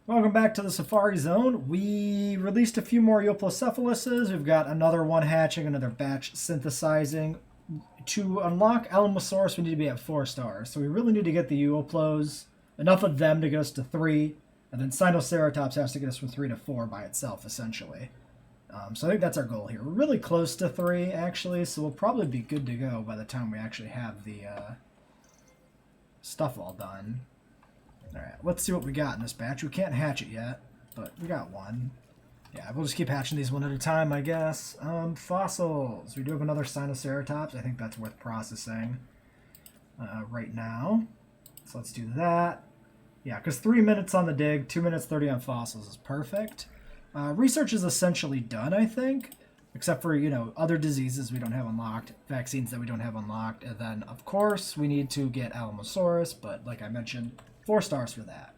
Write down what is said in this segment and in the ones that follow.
Welcome back to the Safari Zone. We released a few more Euplocephuluses. We've got another one hatching, another batch synthesizing. To unlock Alamosaurus, we need to be at 4 stars. So we really need to get the Euplos, enough of them to get us to 3, and then Sinoceratops has to get us from 3 to 4 by itself, essentially. So I think that's our goal here. We're really close to 3, actually, so we'll probably be good to go by the time we actually have the stuff all done. Alright, let's see what we got in this batch. We can't hatch it yet, but we got one. Yeah, we'll just keep hatching these one at a time, I guess. Fossils. We do have another Sinoceratops. I think that's worth processing right now. So let's do that. Yeah, because 3 minutes on the dig, 2 minutes 30 on fossils is perfect. Research is essentially done, I think. Except for, you know, other diseases we don't have unlocked, vaccines that we don't have unlocked. And then, of course, we need to get Alamosaurus, but like I mentioned, 4 stars for that.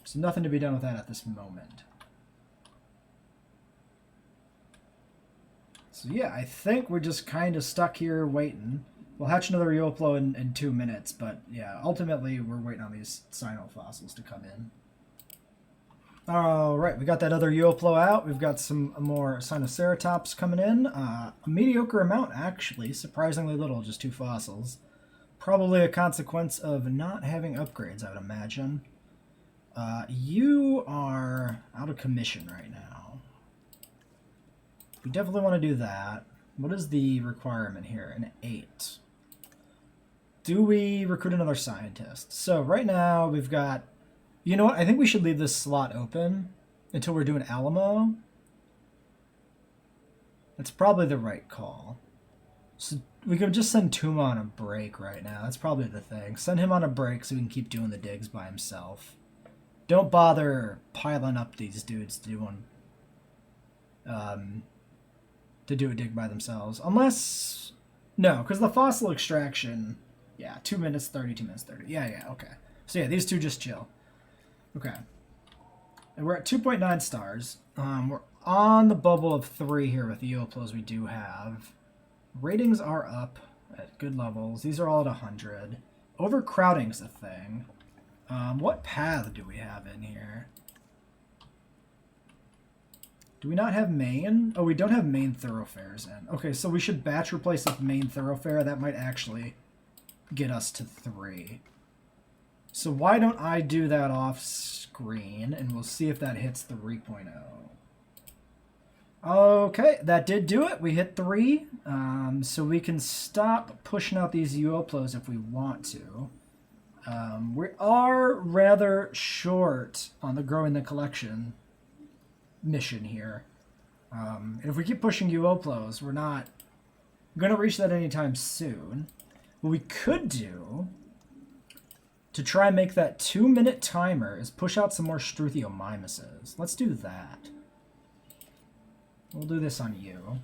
So nothing to be done with that at this moment. So yeah, I think we're just kind of stuck here waiting. We'll hatch another Euplo in 2 minutes, but yeah, ultimately we're waiting on these Sino fossils to come in. Alright, we got that other Euplo out. We've got some more Sinoceratops coming in. A mediocre amount, actually. Surprisingly little, just 2 fossils. Probably a consequence of not having upgrades, I would imagine. You are out of commission right now. We definitely want to do that. What is the requirement here? An 8. Do we recruit another scientist? So right now we've got... You know what? I think we should leave this slot open until we're doing Alamo. That's probably the right call. So we could just send Tuma on a break right now. That's probably the thing. Send him on a break so he can keep doing the digs by himself. Don't bother piling up these dudes to do one. To do a dig by themselves. Unless... No, because the fossil extraction... Yeah, 2 minutes 30, 2 minutes 30. Yeah, okay. So yeah, these two just chill. Okay. And we're at 2.9 stars. We're on the bubble of 3 here with the Euplos we do have. Ratings are up at good levels. These are all at 100. Overcrowding's a thing. What path do we have in here? Do we not have main? Oh, we don't have main thoroughfares in. Okay, so we should batch replace the main thoroughfare. That might actually get us to 3. So why don't I do that off screen, and we'll see if that hits 3.0. Okay, that did do it. We hit 3. So we can stop pushing out these Euplos if we want to. We are rather short on the growing the collection mission here. And if we keep pushing Euplos, we're not going to reach that anytime soon. What we could do to try and make that 2-minute timer is push out some more Struthiomimuses. Let's do that. We'll do this on you.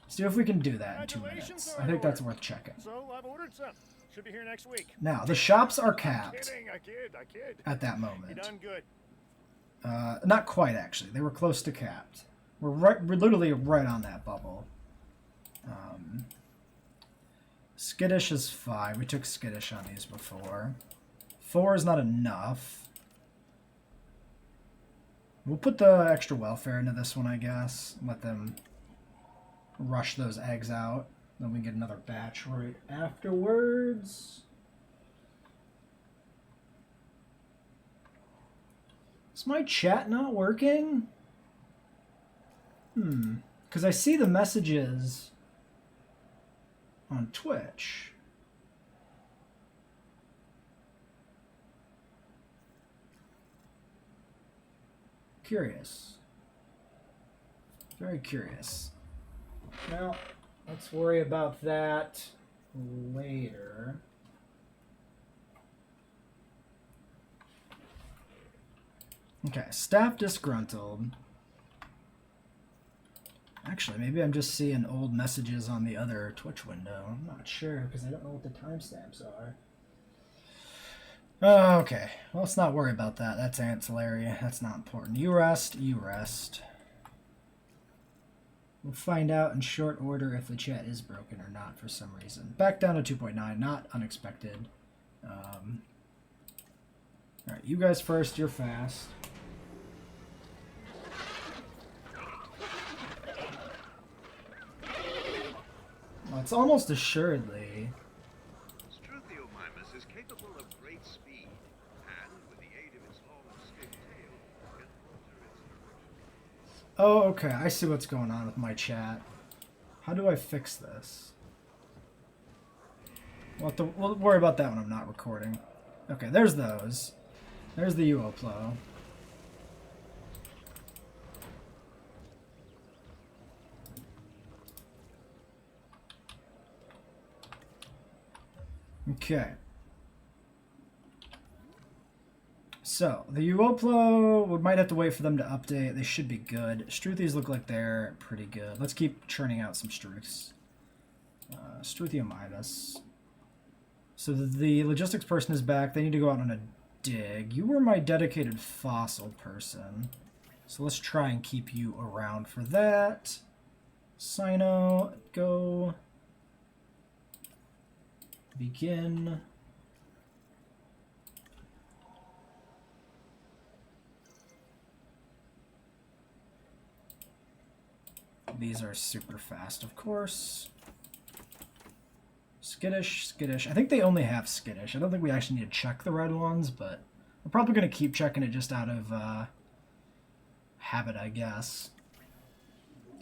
See if we can do that in 2 minutes. I think that's worth checking. So I've ordered some. Should be here next week. Now, the shops are capped I kid. at that moment. You done good. Not quite, actually. They were close to capped. We're literally right on that bubble. Skittish is 5. We took Skittish on these before. 4 is not enough. We'll put the extra welfare into this one, I guess. Let them rush those eggs out. Then we get another batch right afterwards. Is my chat not working? Because I see the messages on Twitch. Curious. Very curious. Well, let's worry about that later. Okay, staff disgruntled. Actually, maybe I'm just seeing old messages on the other Twitch window. I'm not sure because I don't know what the timestamps are. Okay, well, let's not worry about that. That's ancillary. That's not important. You rest, you rest. We'll find out in short order if the chat is broken or not for some reason. Back down to 2.9, not unexpected. Alright, you guys first, you're fast. Well, it's almost assuredly. Struthiomimus is capable of great speed, and with the aid of its long, stiff tail, can alter its direction. Oh, okay, I see what's going on with my chat. How do I fix this? We'll worry about that when I'm not recording. Okay, there's those. There's the UOPLO. Okay. So, the UOPLO, we might have to wait for them to update. They should be good. Struthies look like they're pretty good. Let's keep churning out some Struths. Struthiomidus. So the logistics person is back. They need to go out on a dig. You were my dedicated fossil person. So let's try and keep you around for that. Sino, go. Begin. These are super fast, of course. Skittish, skittish. I think they only have skittish. I don't think we actually need to check the red ones, but we're probably going to keep checking it just out of habit, I guess.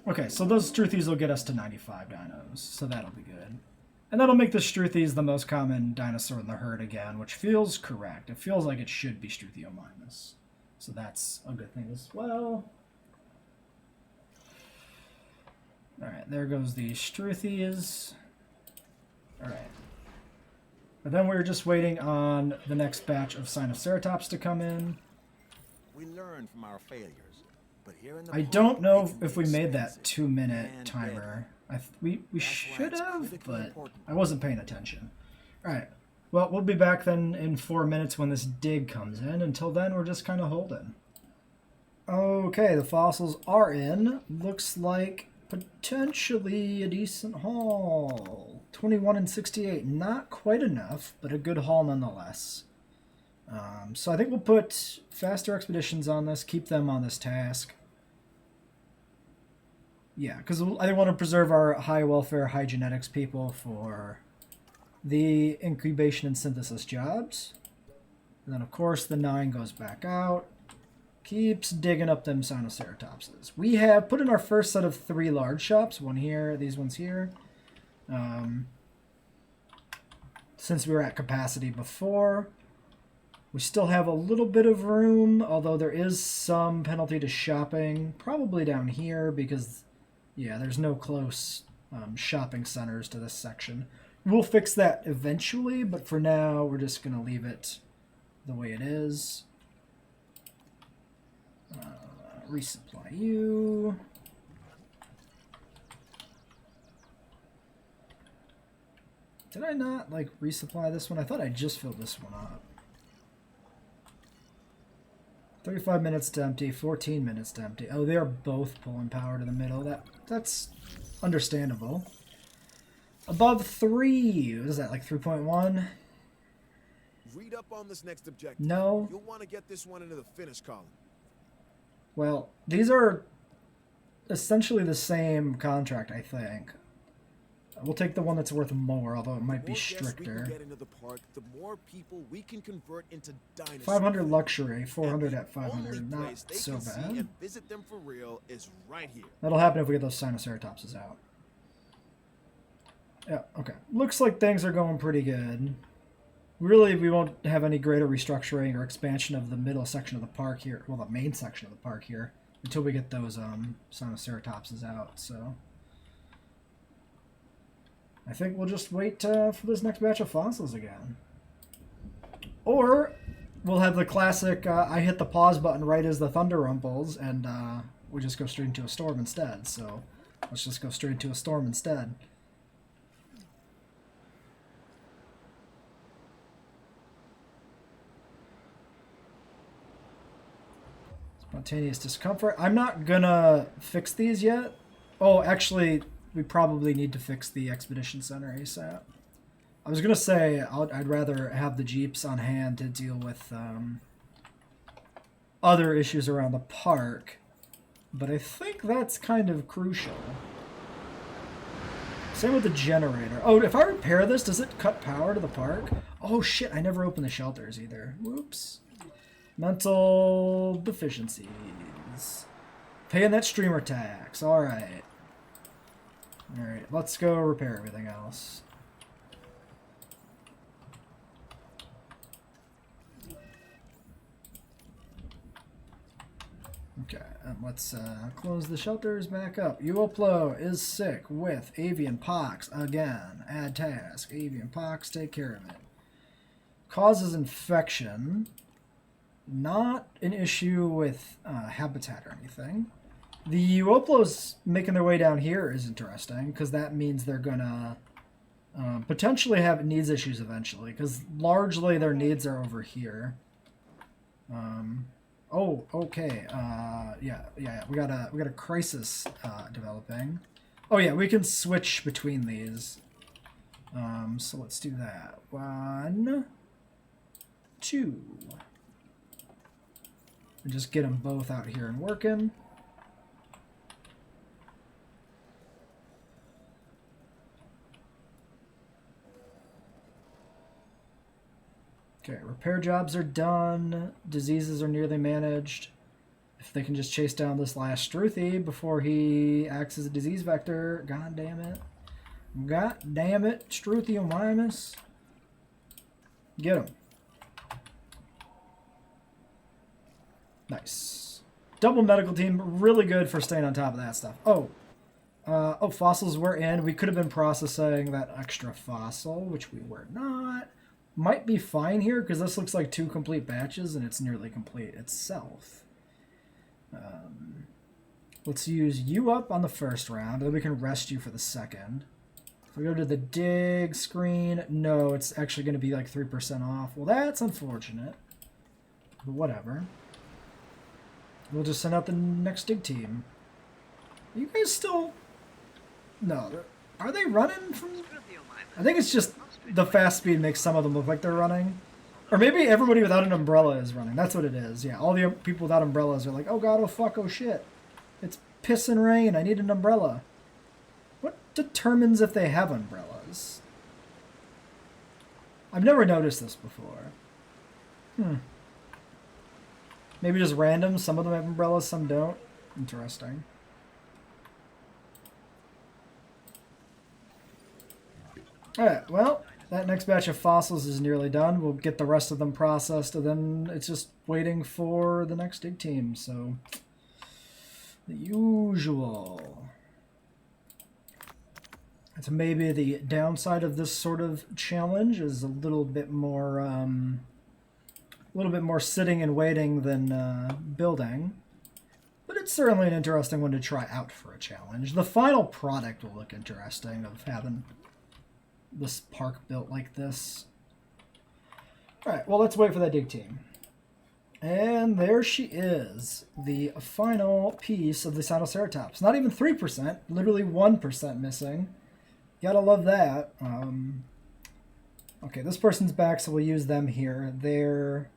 Okay, so those Struthies will get us to 95 dinos, so that'll be good. And that'll make the Struthies the most common dinosaur in the herd again, which feels correct. It feels like it should be Struthiomimus. So that's a good thing as well. Alright, there goes the Struthies. Alright. But then we're just waiting on the next batch of Sinoceratops to come in. We learned from our failures, but here in the I don't know if we made that 2-minute timer. We should have, but I wasn't paying attention. Alright. Well, we'll be back then in 4 minutes when this dig comes in. Until then, we're just kind of holding. Okay, the fossils are in. Looks like potentially a decent haul. 21 and 68. Not quite enough, but a good haul nonetheless. So I think we'll put faster expeditions on this, keep them on this task. Yeah, because I want to preserve our high welfare, high genetics people for the incubation and synthesis jobs. And then, of course, the 9 goes back out. Keeps digging up them Sinoceratopses. We have put in our first set of 3 large shops. One here, these ones here. Since we were at capacity before. We still have a little bit of room, although there is some penalty to shopping. Probably down here because, yeah, there's no close shopping centers to this section. We'll fix that eventually, but for now, we're just going to leave it the way it is. Resupply you. Did I not, like, resupply this one? I thought I just filled this one up. 35 minutes to empty, 14 minutes to empty. Oh, they are both pulling power to the middle. That's understandable. Above 3. What is that, like 3.1? Read up on this next objective. No. You'll want to get this one into the finish column. Well, these are essentially the same contract, I think. We'll take the one that's worth more, although it might be stricter. The more guests we can get into the park, the more people we can convert into dinosaurs. 500 luxury, 400 at 500. Not so bad. And visit them for real is right here. That'll happen if we get those Sinoceratopses out. Yeah, okay. Looks like things are going pretty good. Really, we won't have any greater restructuring or expansion of the middle section of the park here. Well, the main section of the park here. Until we get those Sinoceratopses out, so... I think we'll just wait for this next batch of fossils again. Or we'll have the classic, I hit the pause button right as the thunder rumbles, and we just go straight into a storm instead. So let's just go straight into a storm instead. Spontaneous discomfort. I'm not gonna fix these yet. Oh, actually... we probably need to fix the expedition center ASAP. I was gonna say I'd rather have the jeeps on hand to deal with other issues around the park, but I think that's kind of crucial. Same with the generator. Oh, if I repair this, does it cut power to the park? Oh shit, I never opened the shelters either. Whoops. Mental deficiencies. Paying that streamer tax. Alright. Alright, let's go repair everything else. Okay, and let's close the shelters back up. Uoplo is sick with avian pox again. Add task. Avian pox, take care of it. Causes infection. Not an issue with habitat or anything. The Uoplos making their way down here is interesting, because that means they're gonna potentially have needs issues eventually, because largely their needs are over here. Oh, okay. Yeah. We got a crisis developing. Oh yeah, we can switch between these. So let's do that. 1, 2. And just get them both out here and working. Okay, repair jobs are done. Diseases are nearly managed. If they can just chase down this last Struthi before he acts as a disease vector. God damn it. God damn it, Struthiomimus. Get him. Nice. Double medical team, really good for staying on top of that stuff. Oh, fossils were in. We could have been processing that extra fossil, which we were not. Might be fine here, because this looks like 2 complete batches, and it's nearly complete itself. Let's use you up on the first round, then we can rest you for the second. If we go to the dig screen, no, it's actually going to be like 3% off. Well, that's unfortunate. But whatever. We'll just send out the next dig team. Are you guys still... No. Are they running from... I think it's just the fast speed makes some of them look like they're running. Or maybe everybody without an umbrella is running. That's what it is. Yeah, all the people without umbrellas are like, oh god, oh fuck, oh shit. It's piss and rain. I need an umbrella. What determines if they have umbrellas? I've never noticed this before. Maybe just random. Some of them have umbrellas, some don't. Interesting. Alright, well, that next batch of fossils is nearly done. We'll get the rest of them processed, and then it's just waiting for the next dig team, so... The usual. That's maybe the downside of this sort of challenge, is a little bit more sitting and waiting than building. But it's certainly an interesting one to try out for a challenge. The final product will look interesting, of having this park built like this. Alright, well, let's wait for that dig team. And there she is, the final piece of the Sinoceratops. Not even 3%, literally 1% missing. Gotta love that. Okay, this person's back, so we'll use them here. They're...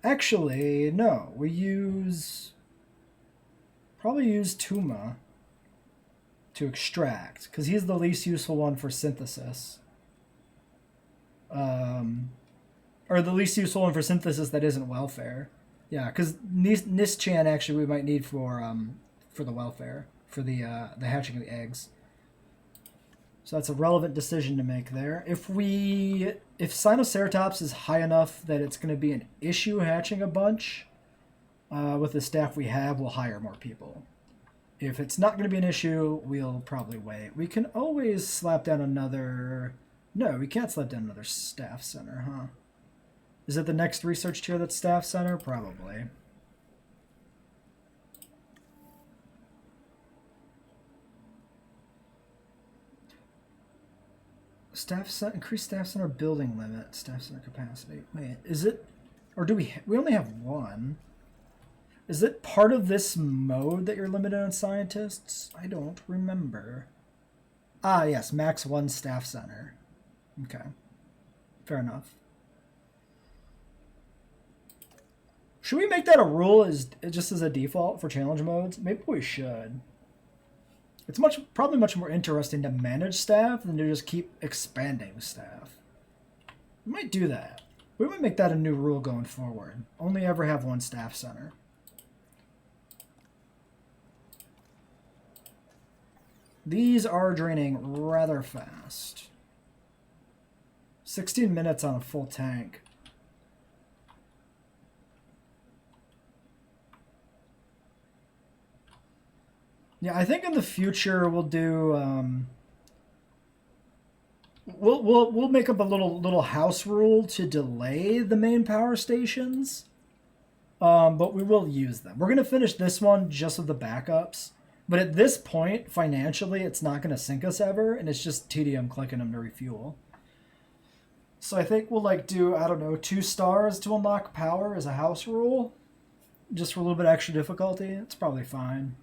Actually, no. We use... Probably use Tuma to extract, because he's the least useful one for synthesis. Or the least useful one for synthesis that isn't welfare. Yeah, because Nis-chan actually we might need for the welfare, for the hatching of the eggs. So that's a relevant decision to make there. If Sinoceratops is high enough that it's going to be an issue hatching a bunch, with the staff we have, we'll hire more people. If it's not going to be an issue, we'll probably wait. We can always slap down another... No, we can't slap down another staff center, huh? Is it the next research tier that's staff center? Probably. Increase staff center building limit, staff center capacity. Wait, is it, or do we only have one? Is it part of this mode that you're limited on scientists? I don't remember. Ah, yes, max 1 staff center. Okay, fair enough. Should we make that a rule as just as a default for challenge modes? Maybe we should. It's probably much more interesting to manage staff than to just keep expanding staff. We might do that. We might make that a new rule going forward. Only ever have one staff center. These are draining rather fast. 16 minutes on a full tank. Yeah, I think in the future we'll do we'll make up a little house rule to delay the main power stations. But we will use them. We're gonna finish this one just with the backups. But at this point, financially, it's not going to sink us ever, and it's just tedium clicking them to refuel. So I think we'll like do, I don't know, 2 stars to unlock power as a house rule. Just for a little bit extra difficulty. It's probably fine.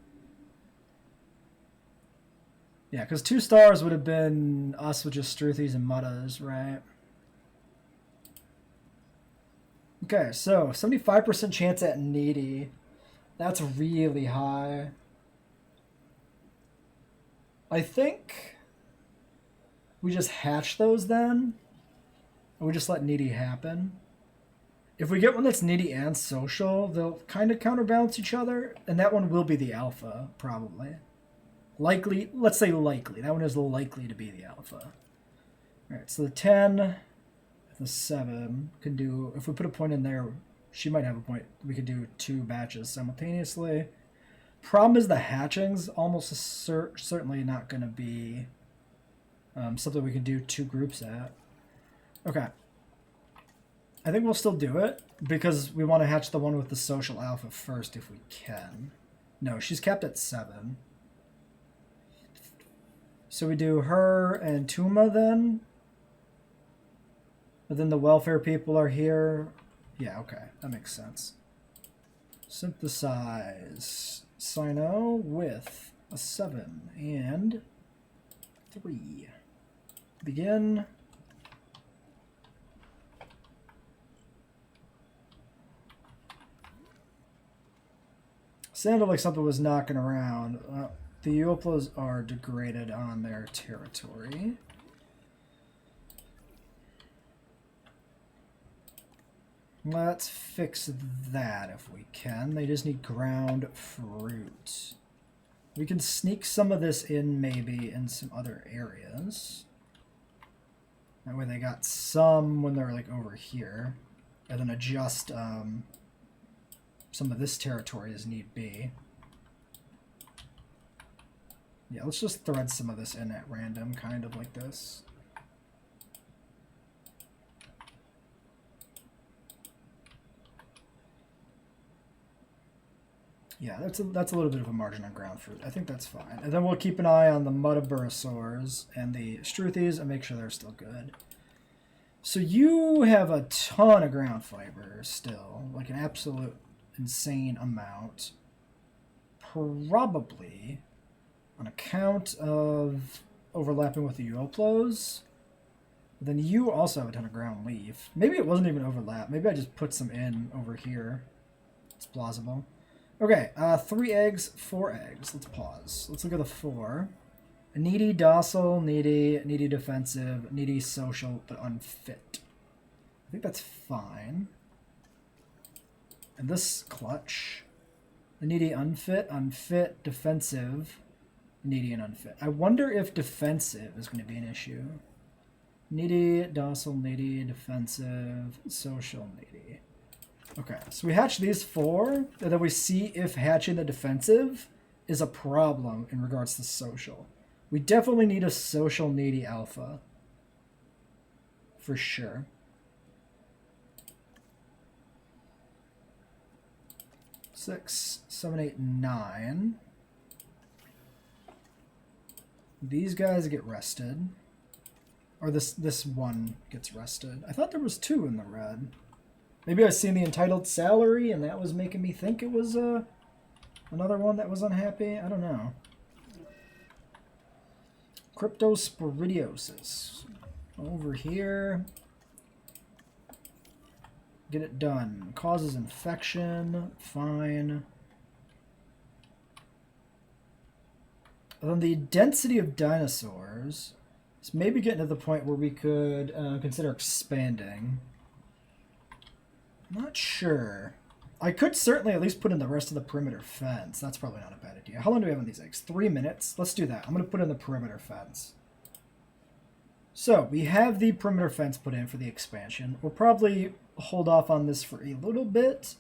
Yeah, because 2 stars would have been us with just Struthies and Muttas, right? Okay, so 75% chance at needy. That's really high. I think we just hatch those then, and we just let needy happen. If we get one that's needy and social, they'll kind of counterbalance each other, and that one will be the alpha, probably. Likely, let's say likely. That one is likely to be the alpha. Alright, so the 10, the 7 can do, if we put a point in there, she might have a point. We could do 2 batches simultaneously. Problem is the hatching's almost certainly not going to be something we can do 2 groups at. Okay. I think we'll still do it because we want to hatch the one with the social alpha first if we can. No, she's capped at 7. So we do her and Tuma then. But then the welfare people are here. Yeah, okay. That makes sense. Synthesize Sino with a 7 and 3. Begin. Sounded like something was knocking around. The Euplos are degraded on their territory. Let's fix that if we can. They just need ground fruit. We can sneak some of this in maybe in some other areas. That way they got some when they're like over here. And then adjust some of this territory as need be. Yeah, let's just thread some of this in at random, kind of like this. Yeah, that's a little bit of a margin on ground fruit. I think that's fine. And then we'll keep an eye on the Mutaburosaurs and the Struthies and make sure they're still good. So you have a ton of ground fiber still, like an absolute insane amount. Probably on account of overlapping with the Euplos. Then you also have a ton of ground leaf. Maybe it wasn't even overlap. Maybe I just put some in over here. It's plausible. Okay, 3 eggs, 4 eggs. Let's pause. Let's look at the 4. Needy, docile, needy defensive, needy social, but unfit. I think that's fine. And this clutch. The needy, unfit, defensive, needy, and unfit. I wonder if defensive is going to be an issue. Needy, docile, needy, defensive, social, needy. Okay, so we hatch these 4, and then we see if hatching the defensive is a problem in regards to social. We definitely need a social needy alpha. For sure. Six, 7, 8, 9. These guys get rested. Or this one gets rested. I thought there was 2 in the red. Maybe I seen the entitled salary and that was making me think it was another one that was unhappy. I don't know. Cryptosporidiosis. Over here. Get it done. Causes infection. Fine. And then the density of dinosaurs is maybe getting to the point where we could consider expanding. Not sure. I could certainly at least put in the rest of the perimeter fence. That's probably not a bad idea. How long do we have on these eggs? 3 minutes? Let's do that. I'm going to put in the perimeter fence. So, we have the perimeter fence put in for the expansion. We'll probably hold off on this for a little bit.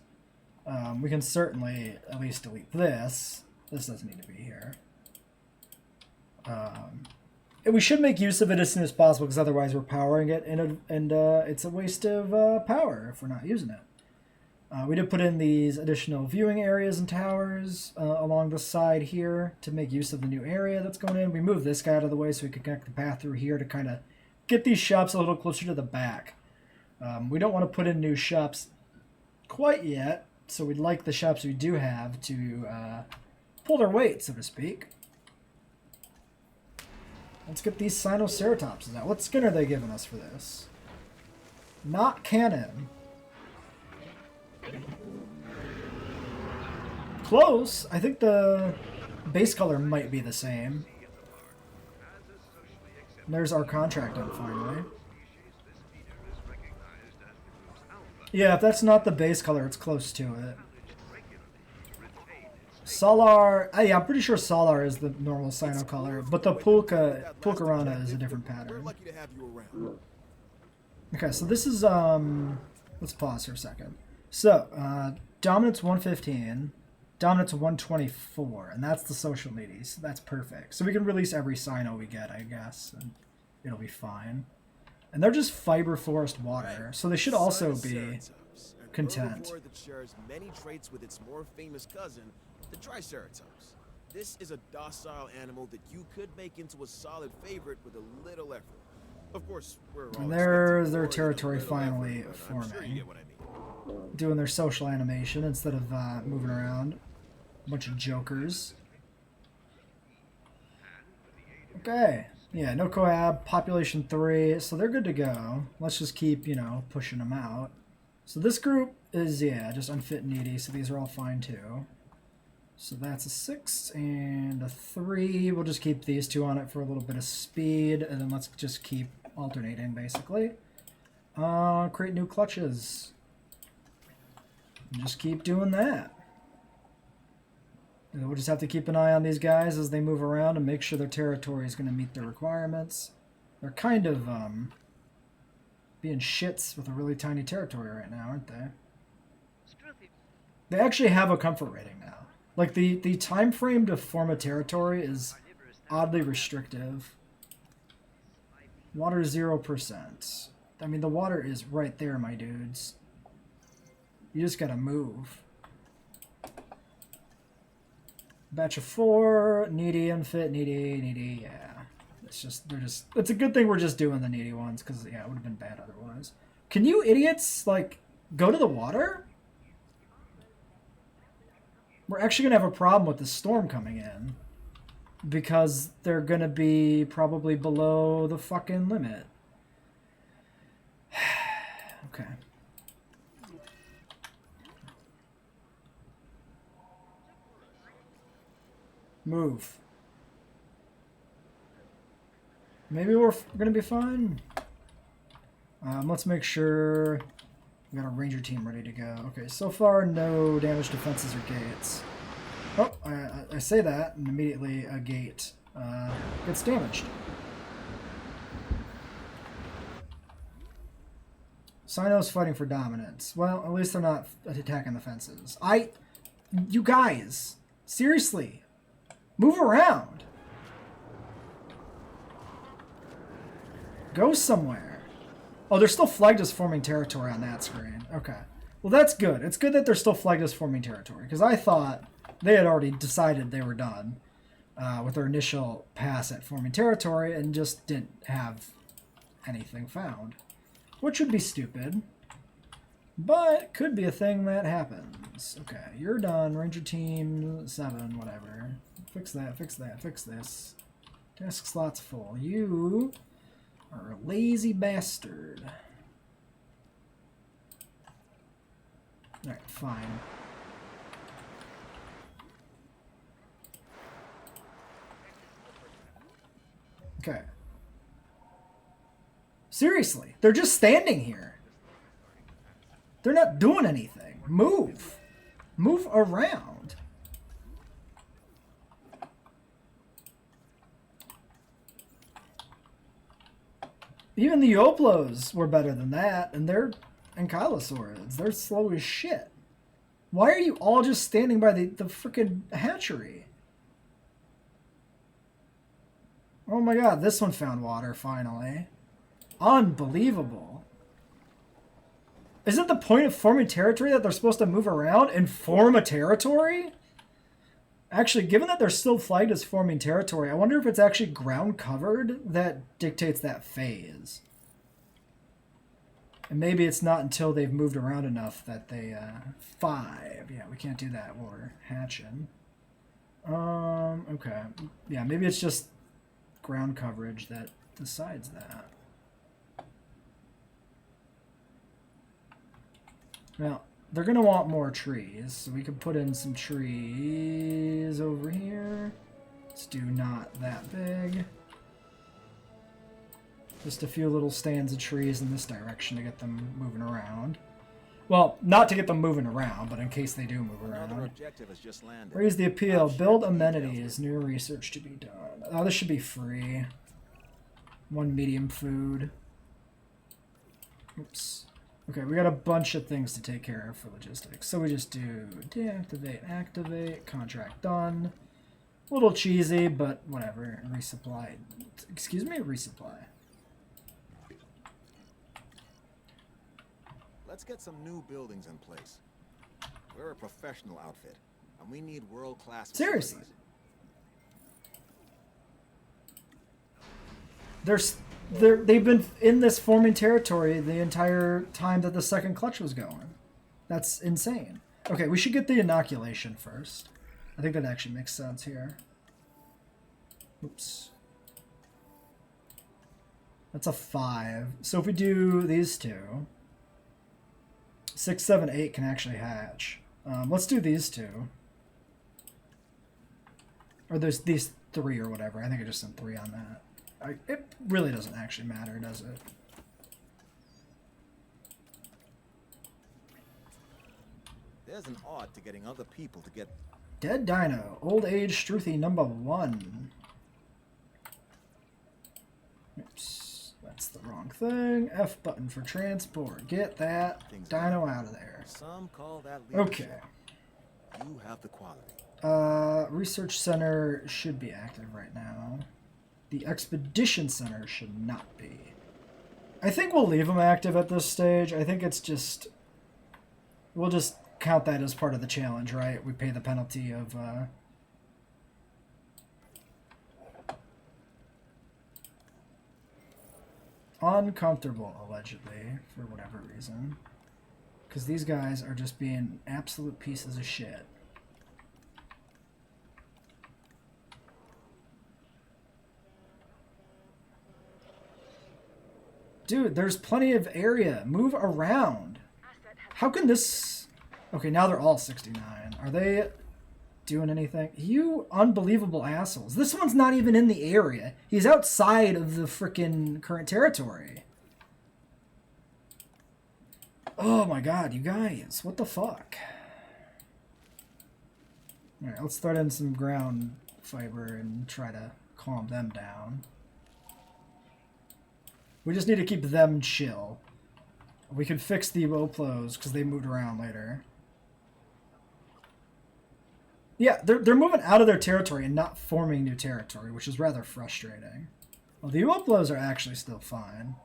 We can certainly at least delete this. This doesn't need to be here. And we should make use of it as soon as possible, because otherwise we're powering it, and it's a waste of power if we're not using it. We did put in these additional viewing areas and towers along the side here to make use of the new area that's going in. We moved this guy out of the way so we could connect the path through here to kind of get these shops a little closer to the back. We don't want to put in new shops quite yet, so we'd like the shops we do have to pull their weight, so to speak. Let's get these Sinoceratopses out. What skin are they giving us for this? Not canon. Close. I think the base color might be the same. And there's our contract done finally. Yeah, if that's not the base color, it's close to it. Solar, yeah, I'm pretty sure Solar is the normal Sino color, but the Pulcarana is a different pattern. Okay, so this is, let's pause for a second. So, Dominance 115, Dominance 124, and that's the social needy, so that's perfect. So we can release every Sino we get, I guess, and it'll be fine. And they're just fiber forest water, so they should also be content. That shares many traits with its more famous cousin, the Triceratops. This is a docile animal that you could make into a solid favorite with a little effort. Of course, we're all and there's their expecting more than a territory little finally effort, but I'm sure you forming. get what I mean. Doing their social animation instead of moving around. A bunch of jokers. Okay. Yeah, no coab, population 3, so they're good to go. Let's just keep, you know, pushing them out. So this group is, yeah, just unfit and needy, so these are all fine too. So that's a 6 and a 3. We'll just keep these two on it for a little bit of speed, and then let's just keep alternating, basically. Create new clutches. And just keep doing that. And we'll just have to keep an eye on these guys as they move around and make sure their territory is going to meet their requirements. They're kind of being shits with a really tiny territory right now, aren't they? They actually have a comfort rating now. Like, the time frame to form a territory is oddly restrictive. Water 0%. I mean, the water is right there, my dudes. You just gotta move. Batch of 4, needy, unfit, needy, yeah. It's a good thing we're just doing the needy ones, because, yeah, it would have been bad otherwise. Can you idiots, like, go to the water? We're actually going to have a problem with the storm coming in. Because they're going to be probably below the fucking limit. Okay. Move. Maybe we're going to be fine. Let's make sure we got a ranger team ready to go. Okay, so far no damage to fences or gates. Oh, I say that, and immediately a gate gets damaged. Sino's fighting for dominance. Well, at least they're not attacking the fences. You guys, seriously. Move around. Go somewhere. Oh, they're still flagged as forming territory on that screen. Okay. Well, that's good. It's good that they're still flagged as forming territory, because I thought they had already decided they were done with their initial pass at forming territory and just didn't have anything found. Which would be stupid. But could be a thing that happens. Okay, you're done. Ranger team 7, whatever. Fix that, fix that, fix this. Desk slot's full. You are a lazy bastard. Alright, fine. Okay. Seriously, they're just standing here. They're not doing anything. Move. Move around. Even the Yoplos were better than that, and they're ankylosaurids. They're slow as shit. Why are you all just standing by the freaking hatchery? Oh my god, this one found water, finally. Unbelievable. Isn't the point of forming territory that they're supposed to move around and form a territory? Actually, given that they're still flagged as forming territory, I wonder if it's actually ground covered that dictates that phase. And maybe it's not until they've moved around enough that they, 5. Yeah, we can't do that while we're hatching. Okay. Yeah, maybe it's just ground coverage that decides that. Now, they're going to want more trees, so we can put in some trees over here. Let's do not that big. Just a few little stands of trees in this direction to get them moving around. Well, not to get them moving around, but in case they do move Another around. objective has just landed. Raise the appeal. Build amenities. New research to be done. Oh, this should be free. 1 medium food. Oops. Okay, we got a bunch of things to take care of for logistics. So we just do deactivate, activate, contract done. A little cheesy, but whatever. Resupply. Excuse me? Resupply. Let's get some new buildings in place. We're a professional outfit, and we need world-class Seriously. facilities. They've been in this forming territory the entire time that the second clutch was going. That's insane. Okay, we should get the inoculation first. I think that actually makes sense here. Oops. That's a 5. So if we do these two, 6, 7, 8 can actually hatch. Let's do these two. Or there's these 3 or whatever. I think I just sent 3 on that. It really doesn't actually matter, does it? There's an odd to getting other people to get... Dead Dino. Old Age Struthy number 1. Oops. That's the wrong thing. F button for transport. Get that dino out of there. Some call that leadership. Okay. You have the quality. Research Center should be active right now. The Expedition Center should not be. I think we'll leave them active at this stage. I think it's just... We'll just count that as part of the challenge, right? We pay the penalty of... uncomfortable, allegedly, for whatever reason. Because these guys are just being absolute pieces of shit. Dude, there's plenty of area. Move around. How can this... Okay, now they're all 69. Are they doing anything? You unbelievable assholes. This one's not even in the area. He's outside of the frickin' current territory. Oh my god, you guys. What the fuck? Alright, let's throw in some ground fiber and try to calm them down. We just need to keep them chill. We can fix the Woplos because they moved around later. Yeah, they're moving out of their territory and not forming new territory, which is rather frustrating. Well, the Woplos are actually still fine.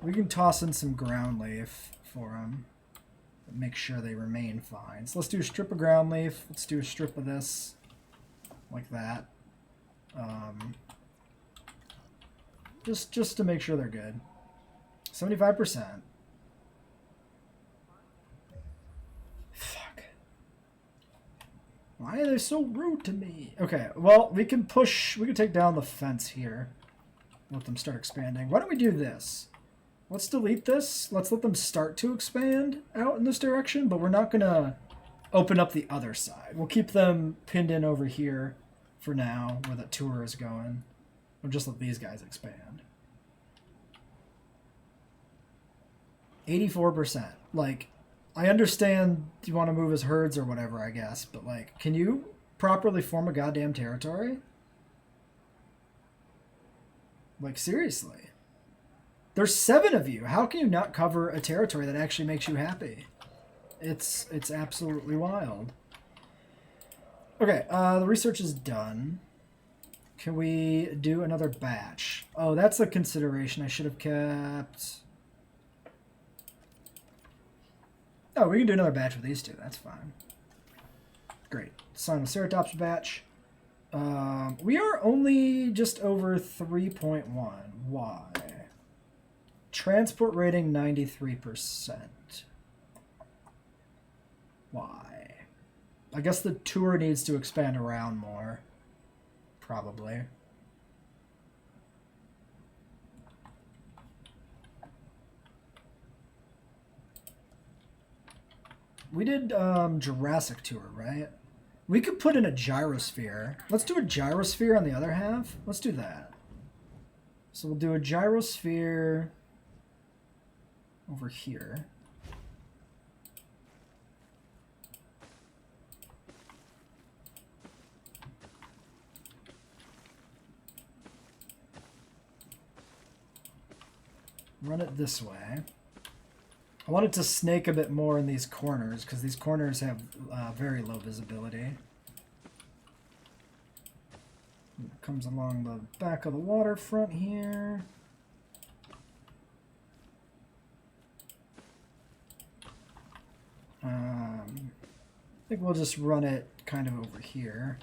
We can toss in some ground leaf for them. Make sure they remain fine. So let's do a strip of ground leaf. Let's do a strip of this. Like that. Just to make sure they're good. 75%. Fuck. Why are they so rude to me? Okay, well, we can take down the fence here. Let them start expanding. Why don't we do this? Let's delete this. Let's let them start to expand out in this direction, but we're not going to open up the other side. We'll keep them pinned in over here for now, where the tour is going. We'll just let these guys expand. 84%. Like, I understand you want to move as herds or whatever, I guess, but like, can you properly form a goddamn territory? Like, seriously. There's 7 of you. How can you not cover a territory that actually makes you happy? It's absolutely wild. Okay, the research is done. Can we do another batch? Oh, that's a consideration I should have kept. Oh, we can do another batch with these two. That's fine. Great. Sinoceratops batch. We are only just over 3.1. Why? Transport rating 93%. Why? I guess the tour needs to expand around more. Probably. We did Jurassic tour, right? We could put in a gyrosphere. Let's do a gyrosphere on the other half. Let's do that. So we'll do a gyrosphere over here. Run it this way. I want it to snake a bit more in these corners, because these corners have very low visibility. It comes along the back of the waterfront here. I think we'll just run it kind of over here.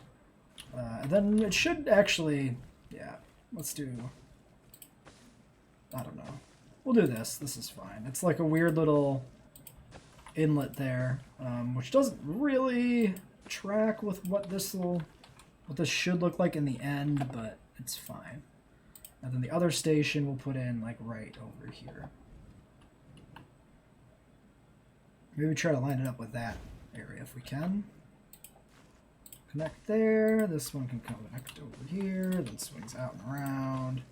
And then it should actually, yeah, let's do, I don't know. We'll do this. This is fine. It's like a weird little inlet there, which doesn't really track with what this should look like in the end, but it's fine. And then the other station we'll put in like right over here. Maybe try to line it up with that area if we can. Connect there. This one can connect over here, then swings out and around.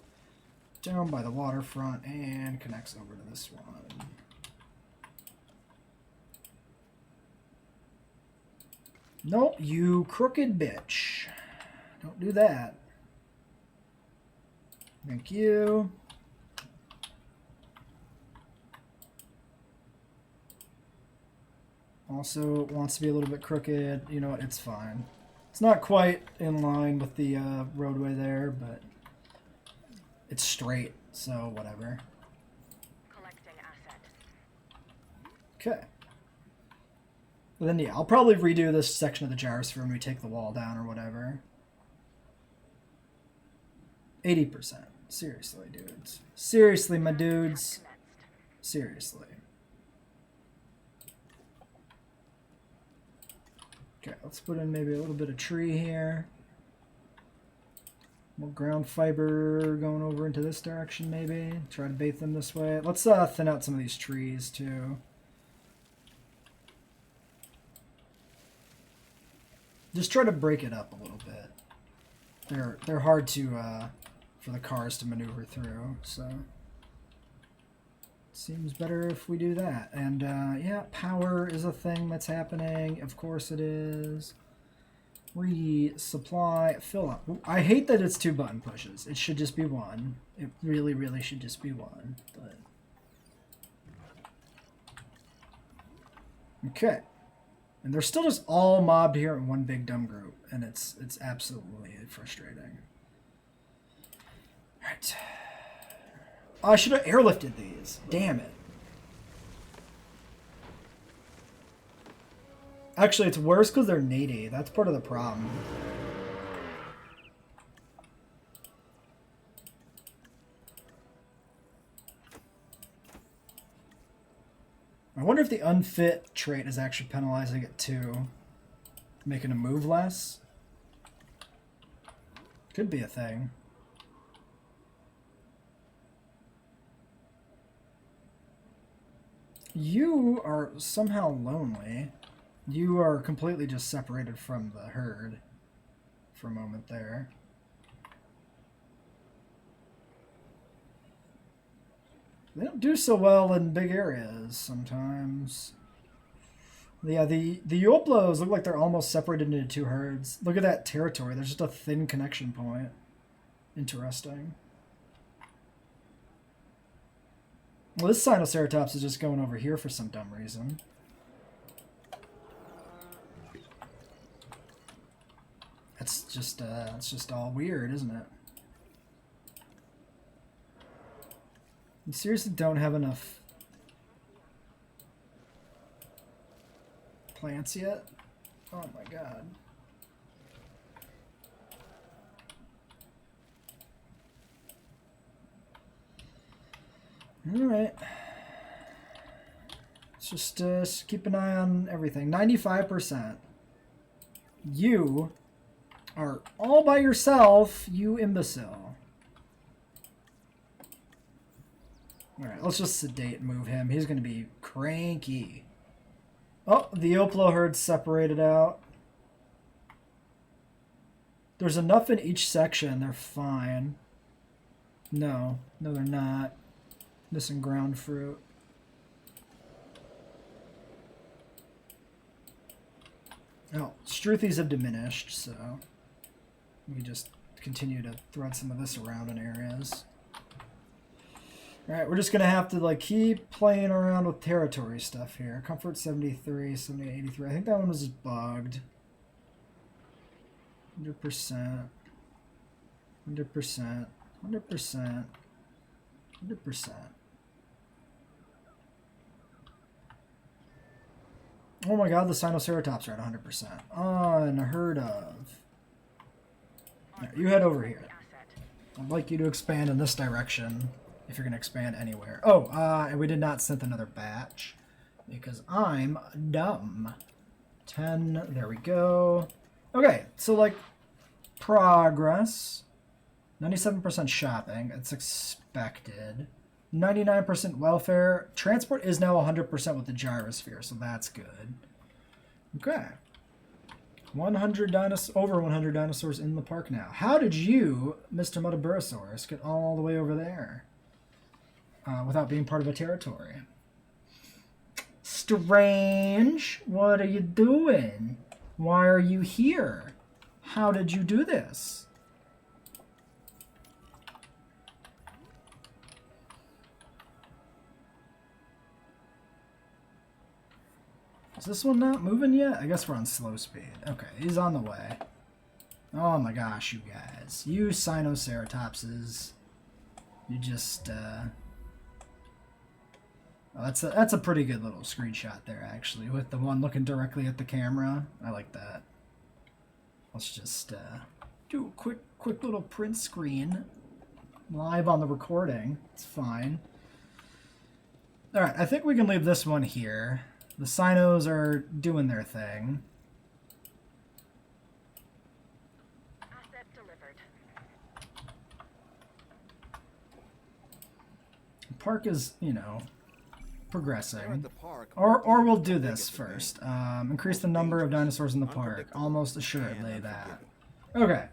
Down by the waterfront and connects over to this one. Nope, you crooked bitch. Don't do that. Thank you. Also wants to be a little bit crooked. You know what? It's fine. It's not quite in line with the roadway there, but it's straight, so whatever. Collecting asset. Okay. But then, yeah, I'll probably redo this section of the gyrosphere when we take the wall down or whatever. 80%. Seriously, dudes. Seriously, my dudes. Seriously. Okay, let's put in maybe a little bit of tree here. More ground fiber going over into this direction, maybe. Try to bait them this way. Let's thin out some of these trees, too. Just try to break it up a little bit. They're hard to for the cars to maneuver through, so seems better if we do that. And yeah, power is a thing that's happening. Of course it is. Resupply, fill up. I hate that it's 2 button pushes. It should just be 1. It really, really should just be 1. But okay, and they're still just all mobbed here in one big dumb group, and it's absolutely frustrating. All right, oh, I should have airlifted these. Damn it. Actually, it's worse because they're needy. That's part of the problem. I wonder if the unfit trait is actually penalizing it too. Making them move less. Could be a thing. You are somehow lonely. You are completely just separated from the herd for a moment there. They don't do so well in big areas sometimes. Yeah, the Yoplos look like they're almost separated into two herds. Look at that territory. There's just a thin connection point. Interesting. Well, this Sinoceratops is just going over here for some dumb reason. It's just all weird, isn't it? You seriously don't have enough plants yet? Oh my god. Alright. Let's just keep an eye on everything. 95%. You are all by yourself, you imbecile. Alright, let's just sedate and move him. He's going to be cranky. Oh, the Oplo herd's separated out. There's enough in each section. They're fine. No, they're not. Missing ground fruit. Oh, Struthies have diminished, so we just continue to thread some of this around in areas. Alright, we're just going to have to like keep playing around with territory stuff here. Comfort 73, 70, 83. I think that one was just bugged. 100%. 100%. 100%. 100%. Oh my god, the Sinoceratops are at 100%. Unheard of. Right, you head over here. I'd like you to expand in this direction. If you're going to expand anywhere. Oh, and we did not send another batch. Because I'm dumb. 10, there we go. Okay, so like, progress. 97% shopping, it's expected. 99% welfare. Transport is now 100% with the gyrosphere, so that's good. Okay. 100 over 100 dinosaurs in the park now. How did you, Mr. Metaburosaurus, get all the way over there? Without being part of a territory. Strange. What are you doing? Why are you here? How did you do this? Is this one not moving yet? I guess we're on slow speed. Okay, he's on the way. Oh my gosh, you guys. You Sinoceratopses. You just, Oh, that's a pretty good little screenshot there, actually, with the one looking directly at the camera. I like that. Let's just do a quick little print screen live on the recording. It's fine. All right, I think we can leave this one here. The Sinos are doing their thing. Asset delivered. The park is, you know, progressing. Here at the park, Or we'll do this first. Increase the number of dinosaurs in the park. Almost assuredly that. Okay.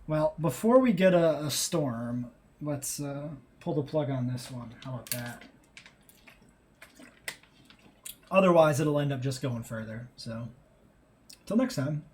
Well, before we get a storm, let's pull the plug on this one. How about that? Otherwise, it'll end up just going further. So, till next time.